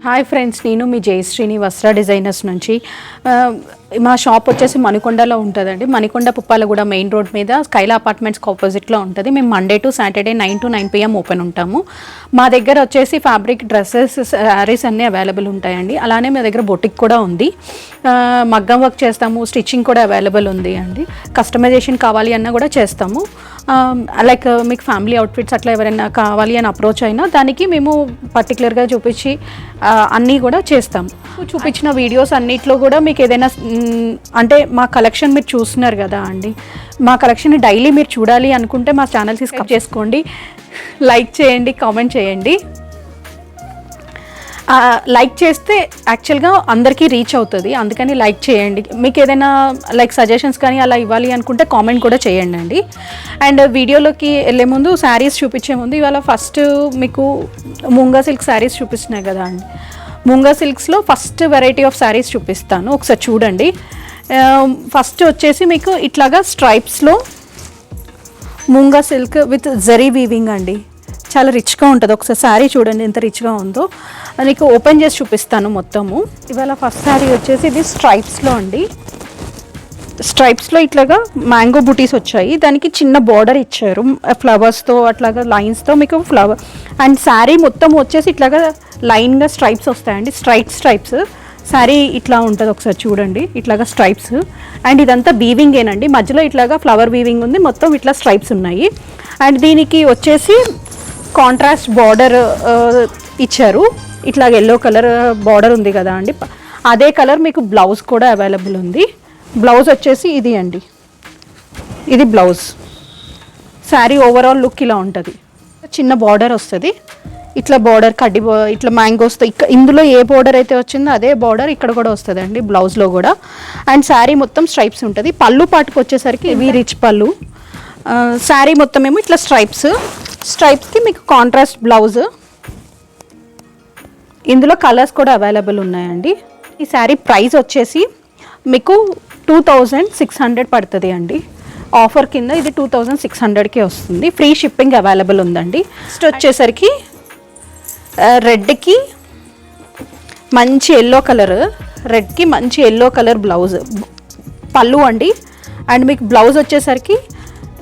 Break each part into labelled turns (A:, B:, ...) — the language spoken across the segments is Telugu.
A: హాయ్ ఫ్రెండ్స్, నేను మీ జయశ్రీని వస్త్ర డిజైనర్స్ నుంచి. మా షాప్ వచ్చేసి మణికొండలో ఉంటుందండి. మణికొండ పుప్పాలగూడ మెయిన్ రోడ్ మీద స్కైలా అపార్ట్మెంట్స్కి ఆపోజిట్లో ఉంటుంది. మేము Monday to Saturday 9 to 9 PM open ఉంటాము. మా దగ్గర వచ్చేసి ఫ్యాబ్రిక్, డ్రెస్సెస్, శారీస్ అన్నీ అవైలబుల్ ఉంటాయండి. అలానే మా దగ్గర బొటిక్ కూడా ఉంది. మగ్గం వర్క్ చేస్తాము, స్టిచ్చింగ్ కూడా అవైలబుల్ ఉంది అండి. కస్టమైజేషన్ కావాలి అన్నా కూడా చేస్తాము. లైక్ మీకు ఫ్యామిలీ అవుట్ఫిట్స్ అట్లా ఎవరైనా కావాలి అని అప్రోచ్ అయినా దానికి మేము పర్టికులర్గా చూపించి అన్నీ కూడా చేస్తాము. చూపించిన వీడియోస్ అన్నిట్లో కూడా మీకు ఏదైనా అంటే మా కలెక్షన్ మీరు చూస్తున్నారు కదా అండి, మా కలెక్షన్ డైలీ మీరు చూడాలి అనుకుంటే మా ఛానల్ సబ్స్క్రైబ్ చేసుకోండి, లైక్ చేయండి, కామెంట్ చేయండి. లైక్ చేస్తే యాక్చువల్గా అందరికీ రీచ్ అవుతుంది, అందుకని లైక్ చేయండి. మీకు ఏదైనా లైక్ సజెషన్స్ కానీ అలా ఇవ్వాలి అనుకుంటే కామెంట్ కూడా చేయండి అండి. అండ్ వీడియోలోకి వెళ్ళే ముందు శారీస్ చూపించే ముందు ఇవాళ ఫస్ట్ మీకు ముంగా సిల్క్ శారీస్ చూపిస్తున్నాయి కదా అండి. ముంగా సిల్క్స్లో ఫస్ట్ వెరైటీ ఆఫ్ శారీస్ చూపిస్తాను, ఒకసారి చూడండి. ఫస్ట్ వచ్చేసి మీకు ఇట్లాగా స్ట్రైప్స్లో Munga silk with zari weaving అండి, చాలా రిచ్గా ఉంటుంది. ఒకసారి శారీ చూడండి ఎంత రిచ్గా ఉందో. నీకు ఓపెన్ చేసి చూపిస్తాను మొత్తము. ఇవాళ ఫస్ట్ శారీ వచ్చేసి ఇది స్ట్రైప్స్లో అండి. స్ట్రైప్స్లో ఇట్లాగా మ్యాంగో బుటీస్ వచ్చాయి, దానికి చిన్న బార్డర్ ఇచ్చారు ఫ్లవర్స్తో, అట్లాగా లైన్స్తో మీకు ఫ్లవర్. అండ్ శారీ మొత్తం వచ్చేసి ఇట్లాగా లైన్గా స్ట్రైప్స్ వస్తాయండి, స్ట్రైప్స్. శారీ ఇట్లా ఉంటుంది, ఒకసారి చూడండి. ఇట్లాగా స్ట్రైప్స్ అండ్ ఇదంతా వీవింగేనండి, మధ్యలో ఇట్లాగా ఫ్లవర్ వీవింగ్ ఉంది, మొత్తం ఇట్లా స్ట్రైప్స్ ఉన్నాయి. అండ్ దీనికి వచ్చేసి కాంట్రాస్ట్ బార్డర్ ఇచ్చారు, ఇట్లా ఎల్లో కలర్ బార్డర్ ఉంది కదా అండి, అదే కలర్ మీకు బ్లౌజ్ కూడా అవైలబుల్ ఉంది. బ్లౌజ్ వచ్చేసి ఇది అండి, ఇది బ్లౌజ్. శారీ ఓవరాల్ లుక్ ఇలా ఉంటుంది, చిన్న బార్డర్ వస్తుంది, ఇట్లా బార్డర్ కడ్డీ ఇట్లా మ్యాంగోస్తో. ఇందులో ఏ బార్డర్ అయితే వచ్చిందో అదే బార్డర్ ఇక్కడ కూడా వస్తుంది అండి బ్లౌజ్లో కూడా. అండ్ శారీ మొత్తం స్ట్రైప్స్ ఉంటుంది. పళ్ళు పాటుకు వచ్చేసరికి ఇవి రిచ్ పళ్ళు. శారీ మొత్తం ఏమో ఇట్లా స్ట్రైప్స్కి మీకు కాంట్రాస్ట్ బ్లౌజ్. ఇందులో కలర్స్ కూడా అవైలబుల్ ఉన్నాయండి. ఈ శారీ ప్రైస్ వచ్చేసి మీకు 2600 పడుతుంది అండి. ఆఫర్ కింద ఇది 2600కే వస్తుంది. ఫ్రీ షిప్పింగ్ అవైలబుల్ ఉందండి. నెక్స్ట్ వచ్చేసరికి రెడ్కి మంచి ఎల్లో కలర్, రెడ్కి మంచి ఎల్లో కలర్ బ్లౌజ్ పళ్ళు అండి. అండ్ మీకు బ్లౌజ్ వచ్చేసరికి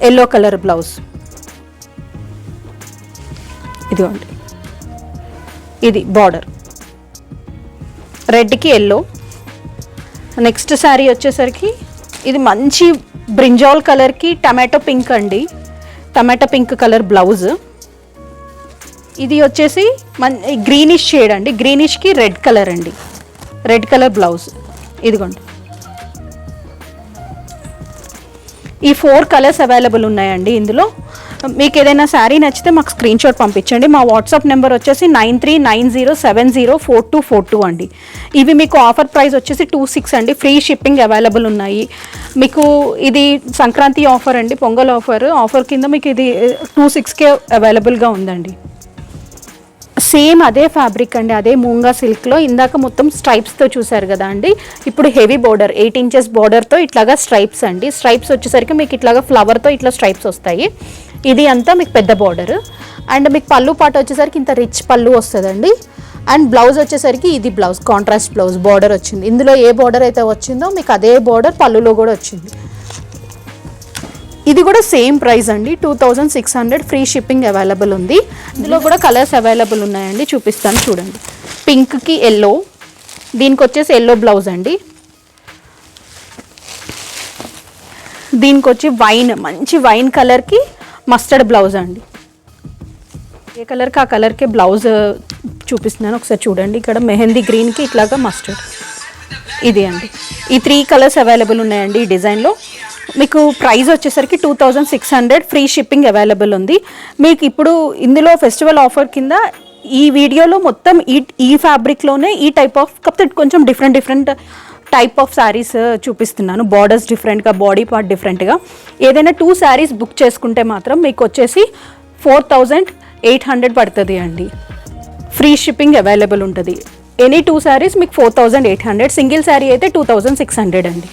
A: ఎల్లో కలర్ బ్లౌజ్. ఇదిగోండి, ఇది బార్డర్ రెడ్కి ఎల్లో. నెక్స్ట్ శారీ వచ్చేసరికి ఇది మంచి బ్రింజాల్ కలర్కి టమాటో పింక్ అండి, టమాటో పింక్ కలర్ బ్లౌజ్. ఇది వచ్చేసి గ్రీనిష్ షేడ్ అండి, గ్రీనిష్కి రెడ్ కలర్ అండి, రెడ్ కలర్ బ్లౌజ్. ఇదిగోండి, ఈ 4 కలర్స్ అవైలబుల్ ఉన్నాయండి. ఇందులో మీకు ఏదైనా శారీ నచ్చితే మాకు స్క్రీన్ షాట్ పంపించండి. మా వాట్సాప్ నెంబర్ వచ్చేసి 9390704242 అండి. ఇవి మీకు ఆఫర్ ప్రైస్ వచ్చేసి 26 అండి. ఫ్రీ షిప్పింగ్ అవైలబుల్ ఉన్నాయి. మీకు ఇది సంక్రాంతి ఆఫర్ అండి, పొంగల్ ఆఫర్ కింద మీకు ఇది 26కే అవైలబుల్గా ఉందండి. సేమ్ అదే ఫ్యాబ్రిక్ అండి, అదే మూంగా సిల్క్లో ఇందాక మొత్తం స్ట్రైప్స్తో చూసారు కదా అండి. ఇప్పుడు హెవీ బార్డర్ 8 inches బార్డర్తో ఇట్లాగా స్ట్రైప్స్ అండి. స్ట్రైప్స్ వచ్చేసరికి మీకు ఇట్లాగా ఫ్లవర్తో ఇట్లా స్ట్రైప్స్ వస్తాయి. ఇది అంతా మీకు పెద్ద బార్డర్. అండ్ మీకు పళ్ళు పాట వచ్చేసరికి ఇంత రిచ్ పళ్ళు వస్తుందండి. అండ్ బ్లౌజ్ వచ్చేసరికి ఇది బ్లౌజ్, కాంట్రాస్ట్ బ్లౌజ్ బార్డర్ వచ్చింది. ఇందులో ఏ బార్డర్ అయితే వచ్చిందో మీకు అదే బార్డర్ పళ్ళులో కూడా వచ్చింది. ఇది కూడా సేమ్ ప్రైస్ అండి, 2600. ఫ్రీ షిప్పింగ్ అవైలబుల్ ఉంది. ఇందులో కూడా కలర్స్ అవైలబుల్ ఉన్నాయండి, చూపిస్తాను చూడండి. పింక్కి ఎల్లో, దీనికి వచ్చేసి ఎల్లో బ్లౌజ్ అండి. దీనికి వచ్చి మంచి వైన్ కలర్కి మస్టర్డ్ బ్లౌజ్ అండి. ఏ కలర్కి ఆ కలర్కి బ్లౌజ్ చూపిస్తున్నాను, ఒకసారి చూడండి. ఇక్కడ మెహందీ గ్రీన్కి ఇట్లాగా మస్టర్డ్. ఇది అండి, ఈ 3 కలర్స్ అవైలబుల్ ఉన్నాయండి ఈ డిజైన్లో. మీకు ప్రైస్ వచ్చేసరికి 2600. ఫ్రీ షిప్పింగ్ అవైలబుల్ ఉంది. మీకు ఇప్పుడు ఇందులో ఫెస్టివల్ ఆఫర్ కింద ఈ వీడియోలో మొత్తం ఈ ఫ్యాబ్రిక్లోనే ఈ టైప్ ఆఫ్, కాకపోతే కొంచెం డిఫరెంట్ టైప్ ఆఫ్ శారీస్ చూపిస్తున్నాను. బార్డర్స్ డిఫరెంట్గా, బాడీ పార్ట్ డిఫరెంట్గా. ఏదైనా 2 శారీస్ బుక్ చేసుకుంటే మాత్రం మీకు వచ్చేసి 4800 పడుతుంది అండి. ఫ్రీ షిప్పింగ్ అవైలబుల్ ఉంటుంది. ఎనీ 2 శారీస్ మీకు 4800. సింగిల్ శారీ అయితే 2600 అండి.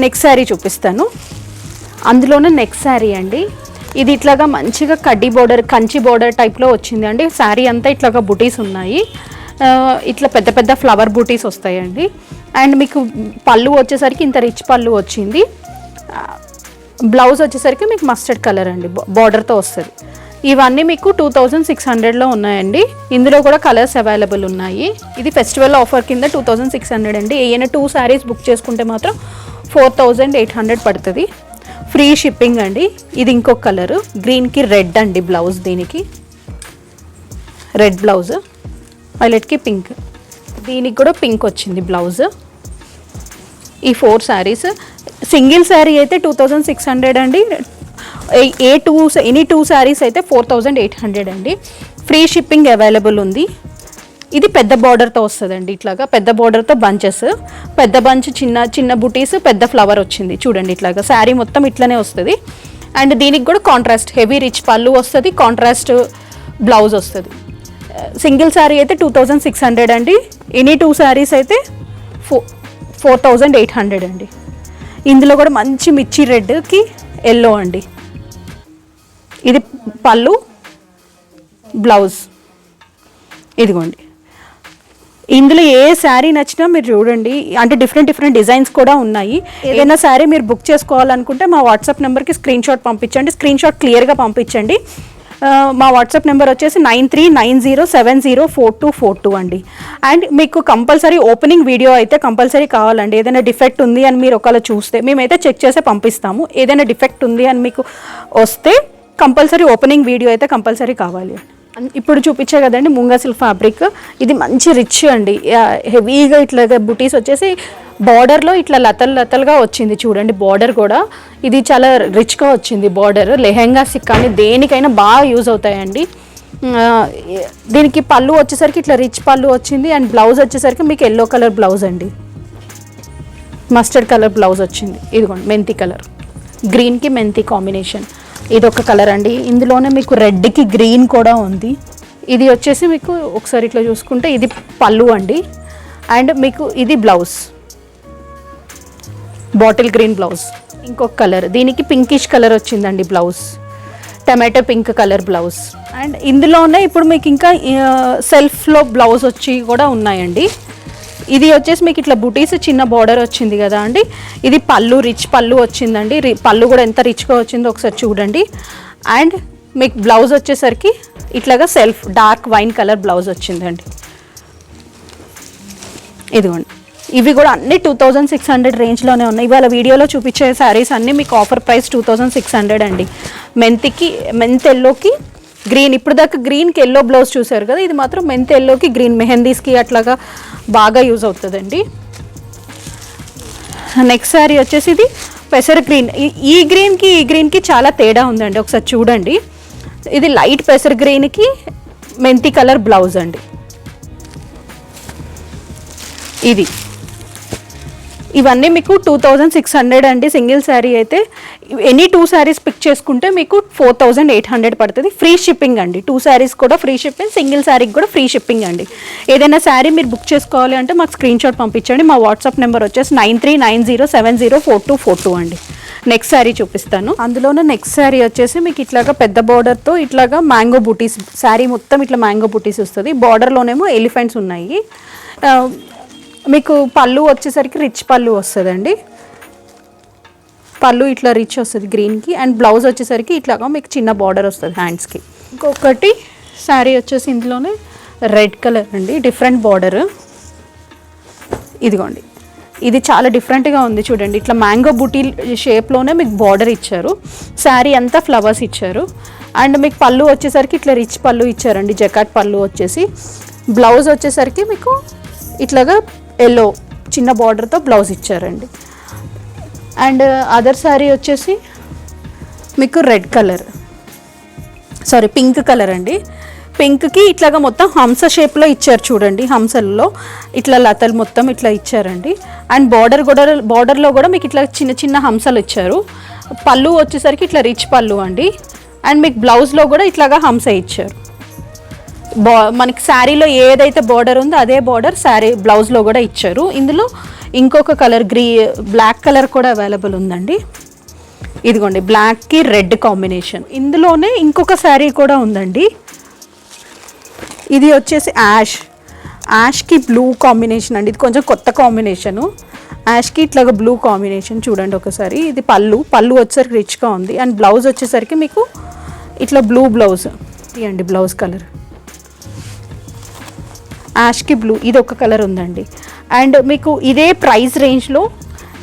A: నెక్స్ట్ శారీ చూపిస్తాను. అందులోనే నెక్స్ట్ శారీ అండి, ఇది ఇట్లాగా మంచిగా కడ్డీ బోర్డర్, కంచి బోర్డర్ టైప్లో వచ్చింది అండి. శారీ అంతా ఇట్లాగా బుటీస్ ఉన్నాయి. ఇట్లా పెద్ద పెద్ద ఫ్లవర్ బూటీస్ వస్తాయండి. అండ్ మీకు పళ్ళు వచ్చేసరికి ఇంత రిచ్ పళ్ళు వచ్చింది. బ్లౌజ్ వచ్చేసరికి మీకు మస్టర్డ్ కలర్ అండి, బార్డర్తో వస్తుంది. ఇవన్నీ మీకు 2600లో ఉన్నాయండి. ఇందులో కూడా కలర్స్ అవైలబుల్ ఉన్నాయి. ఇది ఫెస్టివల్ ఆఫర్ కింద 2600 అండి. ఏమైనా 2 శారీస్ బుక్ చేసుకుంటే మాత్రం 4800 పడుతుంది. ఫ్రీ షిప్పింగ్ అండి. ఇది ఇంకొక కలరు, గ్రీన్కి రెడ్ అండి బ్లౌజ్, దీనికి రెడ్ బ్లౌజ్, వైలెట్కి పింక్, దీనికి కూడా పింక్ వచ్చింది బ్లౌజ్. ఈ 4 శారీస్. సింగిల్ శారీ అయితే 2600 అండి. ఎనీ 2 శారీస్ అయితే 4800 అండి. ఫ్రీ షిప్పింగ్ అవైలబుల్ ఉంది. ఇది పెద్ద బార్డర్తో వస్తుందండి, ఇట్లాగా పెద్ద బార్డర్తో బంచెస్, పెద్ద బంచ్, చిన్న చిన్న బుటీస్, పెద్ద ఫ్లవర్ వచ్చింది చూడండి. ఇట్లాగా శారీ మొత్తం ఇట్లనే వస్తుంది. అండ్ దీనికి కూడా కాంట్రాస్ట్ హెవీ రిచ్ పళ్ళు వస్తుంది, కాంట్రాస్ట్ బ్లౌజ్ వస్తుంది. సింగిల్ శారీ అయితే 2600 అండి. ఎనీ 2 శారీస్ అయితే 4800 అండి. ఇందులో కూడా మంచి మిర్చి రెడ్కి ఎల్లో అండి. ఇది పళ్ళు, బ్లౌజ్, ఇదిగోండి. ఇందులో ఏ శారీ నచ్చినా మీరు చూడండి, అంటే డిఫరెంట్ డిజైన్స్ కూడా ఉన్నాయి. ఏదైనా శారీ మీరు బుక్ చేసుకోవాలనుకుంటే మా వాట్సాప్ నెంబర్కి స్క్రీన్ షాట్ పంపించండి. స్క్రీన్ షాట్ క్లియర్గా పంపించండి. మా వాట్సాప్ నెంబర్ వచ్చేసి 9390704242 అండి. అండ్ మీకు కంపల్సరీ ఓపెనింగ్ వీడియో అయితే కంపల్సరీ కావాలండి. ఏదైనా డిఫెక్ట్ ఉంది అని మీరు ఒకవేళ చూస్తే మేమైతే చెక్ చేసే పంపిస్తాము. ఏదైనా డిఫెక్ట్ ఉంది అని మీకు వస్తే కంపల్సరీ ఓపెనింగ్ వీడియో అయితే కంపల్సరీ కావాలి. ఇప్పుడు చూపించే కదండి ముంగా సిల్క్ ఫ్యాబ్రిక్. ఇది మంచి రిచ్ అండి, హెవీగా ఇట్లా బుటీస్ వచ్చేసి బార్డర్లో ఇట్లా లతలుగా వచ్చింది చూడండి. బార్డర్ కూడా ఇది చాలా రిచ్గా వచ్చింది బార్డర్. లెహెంగాస్ కానీ దేనికైనా బాగా యూజ్ అవుతాయండి. దీనికి పళ్ళు వచ్చేసరికి ఇట్లా రిచ్ పళ్ళు వచ్చింది. అండ్ బ్లౌజ్ వచ్చేసరికి మీకు ఎల్లో కలర్ బ్లౌజ్ అండి, మస్టర్డ్ కలర్ బ్లౌజ్ వచ్చింది. ఇదిగోండి మెంతి కలర్, గ్రీన్కి మెంతి కాంబినేషన్. ఇదొక కలర్ అండి. ఇందులోనే మీకు రెడ్కి గ్రీన్ కూడా ఉంది. ఇది వచ్చేసి మీకు ఒకసారి ఇట్లా చూసుకుంటే ఇది పళ్ళు అండి. అండ్ మీకు ఇది బ్లౌజ్, బాటిల్ గ్రీన్ బ్లౌజ్. ఇంకొక కలర్, దీనికి పింకిష్ కలర్ వచ్చిందండి blouse, tomato pink colour blouse. And ఇందులోనే ఇప్పుడు మీకు ఇంకా సెల్ఫ్లో బ్లౌజ్ వచ్చి కూడా ఉన్నాయండి. ఇది వచ్చేసి మీకు ఇట్లా బుటీస్ చిన్న బార్డర్ వచ్చింది కదా అండి. ఇది పళ్ళు, రిచ్ పళ్ళు వచ్చిందండి. పళ్ళు కూడా ఎంత రిచ్గా వచ్చిందో ఒకసారి చూడండి. అండ్ మీకు బ్లౌజ్ వచ్చేసరికి ఇట్లాగా self dark wine colour blouse వచ్చిందండి. ఇదిగోండి, ఇవి కూడా అన్ని 2600 రేంజ్లోనే ఉన్నాయి. ఇవాళ వీడియోలో చూపించే శారీస్ అన్నీ మీకు ఆఫర్ ప్రైస్ 2600 అండి. మెంత్ ఎల్లోకి గ్రీన్, ఇప్పుడు దాకా గ్రీన్కి ఎల్లో బ్లౌజ్ చూసారు కదా, ఇది మాత్రం మెంత్ ఎల్లోకి గ్రీన్, మెహందీస్కి అట్లాగా బాగా యూజ్ అవుతుందండి. నెక్స్ట్ శారీ వచ్చేసి ఇది పెసర్ గ్రీన్. ఈ గ్రీన్కి చాలా తేడా ఉందండి, ఒకసారి చూడండి. ఇది లైట్ పెసర్ గ్రీన్కి మెంతి కలర్ బ్లౌజ్ అండి. ఇది ఇవన్నీ మీకు 2600 అండి. సింగిల్ శారీ అయితే ఎనీ 2 శారీస్ పిక్ చేసుకుంటే మీకు 4800 పడుతుంది. ఫ్రీ షిప్పింగ్ అండి. 2 శారీస్ కూడా ఫ్రీ షిప్పింగ్, సింగిల్ శారీకి కూడా ఫ్రీ షిప్పింగ్ అండి. ఏదైనా శారీ మీరు బుక్ చేసుకోవాలి అంటే మాకు స్క్రీన్ షాట్ పంపించండి. మా వాట్సాప్ నెంబర్ వచ్చేసి 9390704242 అండి. నెక్స్ట్ శారీ చూపిస్తాను. అందులోనే నెక్స్ట్ శారీ వచ్చేసి మీకు ఇట్లాగా పెద్ద బార్డర్తో ఇట్లాగా మ్యాంగో బూటీస్, శారీ మొత్తం ఇట్లా మ్యాంగో బూటీస్ వస్తుంది. బార్డర్లోనేమో ఎలిఫెంట్స్ ఉన్నాయి. మీకు పళ్ళు వచ్చేసరికి రిచ్ పళ్ళు వస్తుందండి. పళ్ళు ఇట్లా రిచ్ వస్తుంది గ్రీన్కి. అండ్ బ్లౌజ్ వచ్చేసరికి ఇట్లాగా మీకు చిన్న బార్డర్ వస్తుంది హ్యాండ్స్కి. ఇంకొకటి శారీ వచ్చేసి ఇందులోనే రెడ్ కలర్ అండి, డిఫరెంట్ బార్డర్. ఇదిగోండి, ఇది చాలా డిఫరెంట్గా ఉంది చూడండి. ఇట్లా మ్యాంగో బూటీ షేప్లోనే మీకు బార్డర్ ఇచ్చారు. శారీ అంతా ఫ్లవర్స్ ఇచ్చారు. అండ్ మీకు పళ్ళు వచ్చేసరికి ఇట్లా రిచ్ పళ్ళు ఇచ్చారండి, జకాట్ పళ్ళు వచ్చేసి. బ్లౌజ్ వచ్చేసరికి మీకు ఇట్లాగా ఎల్లో చిన్న బార్డర్తో బ్లౌజ్ ఇచ్చారండి. అండ్ అదర్ శారీ వచ్చేసి మీకు red colour, sorry pink colour అండి. పింక్కి ఇట్లాగా మొత్తం హంస షేప్లో ఇచ్చారు చూడండి. హంసల్లో ఇట్లా లతలు మొత్తం ఇట్లా ఇచ్చారండి. అండ్ బార్డర్లో కూడా మీకు ఇట్లా చిన్న చిన్న హంసలు ఇచ్చారు. పళ్ళు వచ్చేసరికి ఇట్లా రిచ్ పళ్ళు అండి. అండ్ మీకు బ్లౌజ్లో కూడా ఇట్లాగా హంస ఇచ్చారు. మనకి శారీలో ఏదైతే బార్డర్ ఉందో అదే బార్డర్ శారీ బ్లౌజ్లో కూడా ఇచ్చారు. ఇందులో ఇంకొక కలర్ బ్లాక్ కలర్ కూడా అవైలబుల్ ఉందండి. ఇదిగోండి, బ్లాక్కి రెడ్ కాంబినేషన్. ఇందులోనే ఇంకొక శారీ కూడా ఉందండి. ఇది వచ్చేసి యాష్, యాష్కి బ్లూ కాంబినేషన్ అండి, ఇది కొంచెం కొత్త కాంబినేషను. యాష్కి ఇట్లాగా బ్లూ కాంబినేషన్ చూడండి ఒకసారి. ఇది పళ్ళు వచ్చేసరికి రిచ్గా ఉంది. అండ్ బ్లౌజ్ వచ్చేసరికి మీకు ఇట్లా బ్లూ బ్లౌజ్ ఇవ్వండి. బ్లౌజ్ కలర్ యాష్కి బ్లూ, ఇది ఒక కలర్ ఉందండి. అండ్ మీకు ఇదే ప్రైస్ రేంజ్లో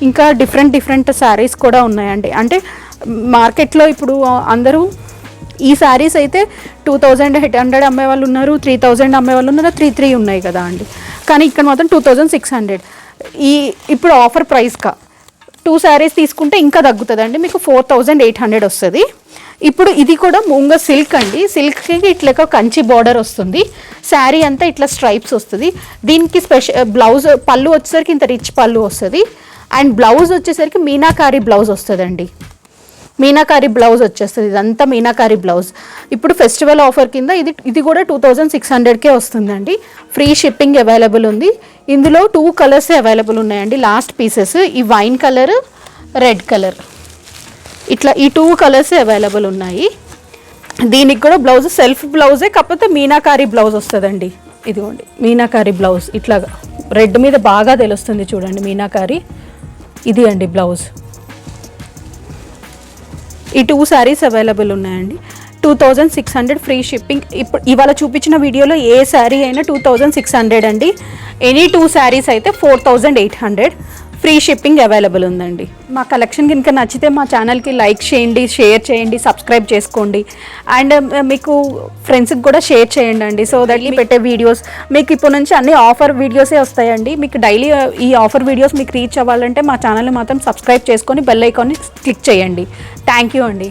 A: ఇంకా డిఫరెంట్ శారీస్ కూడా ఉన్నాయండి. అంటే మార్కెట్లో ఇప్పుడు అందరూ ఈ శారీస్ అయితే 2800 అమ్మే వాళ్ళు ఉన్నారు, 3000 అమ్మే వాళ్ళు ఉన్నారు, 33 ఉన్నాయి కదా అండి. కానీ ఇక్కడ మాత్రం 2600. ఇప్పుడు ఆఫర్ ప్రైస్గా 2 శారీస్ తీసుకుంటే ఇంకా తగ్గుతుందండి, మీకు 4800 వస్తుంది. ఇప్పుడు ఇది కూడా మూంగ సిల్క్ అండి. సిల్క్కి ఇట్లా కంచి బార్డర్ వస్తుంది. శారీ అంతా ఇట్లా స్ట్రైప్స్ వస్తుంది. దీనికి బ్లౌజ్ పళ్ళు వచ్చేసరికి ఇంత రిచ్ పళ్ళు వస్తుంది. అండ్ బ్లౌజ్ వచ్చేసరికి మీనాకారి బ్లౌజ్ వస్తుందండి. మీనాకారి బ్లౌజ్ వచ్చేస్తుంది. ఇదంతా మీనాకారి బ్లౌజ్. ఇప్పుడు ఫెస్టివల్ ఆఫర్ కింద ఇది కూడా 2600కే వస్తుందండి. ఫ్రీ షిప్పింగ్ అవైలబుల్ ఉంది. ఇందులో 2 కలర్స్ అవైలబుల్ ఉన్నాయండి. లాస్ట్ పీసెస్ ఈ వైన్ కలర్, రెడ్ కలర్, ఇట్లా ఈ 2 కలర్స్ అవైలబుల్ ఉన్నాయి. దీనికి కూడా బ్లౌజ్ సెల్ఫ్ బ్లౌజే, కాకపోతే మీనాకారి బ్లౌజ్ వస్తుందండి. ఇదిగోండి మీనాకారి బ్లౌజ్, ఇట్లాగా రెడ్ మీద బాగా తెలుస్తుంది చూడండి మీనాకారి. ఇది అండి బ్లౌజ్. ఈ 2 శారీస్ అవైలబుల్ ఉన్నాయండి. 2600 ఫ్రీ షిప్పింగ్. ఇప్పుడు ఇవాళ చూపించిన వీడియోలో ఏ శారీ అయినా 2600 అండి. ఎనీ 2 శారీస్ అయితే 4800 ఫ్రీ షిప్పింగ్ అవైలబుల్ ఉందండి. మా కలెక్షన్ కనుక నచ్చితే మా ఛానల్కి లైక్ చేయండి, షేర్ చేయండి, సబ్స్క్రైబ్ చేసుకోండి. అండ్ మీకు ఫ్రెండ్స్కి కూడా షేర్ చేయండి అండి. సో దట్ పెట్టే వీడియోస్ మీకు ఇప్పటి నుంచి అన్ని ఆఫర్ వీడియోసే వస్తాయండి. మీకు డైలీ ఈ ఆఫర్ వీడియోస్ మీకు రీచ్ అవ్వాలంటే మా ఛానల్ని మాత్రం సబ్స్క్రైబ్ చేసుకొని బెల్ ఐకాన్ని క్లిక్ చేయండి. థ్యాంక్ యూ అండి.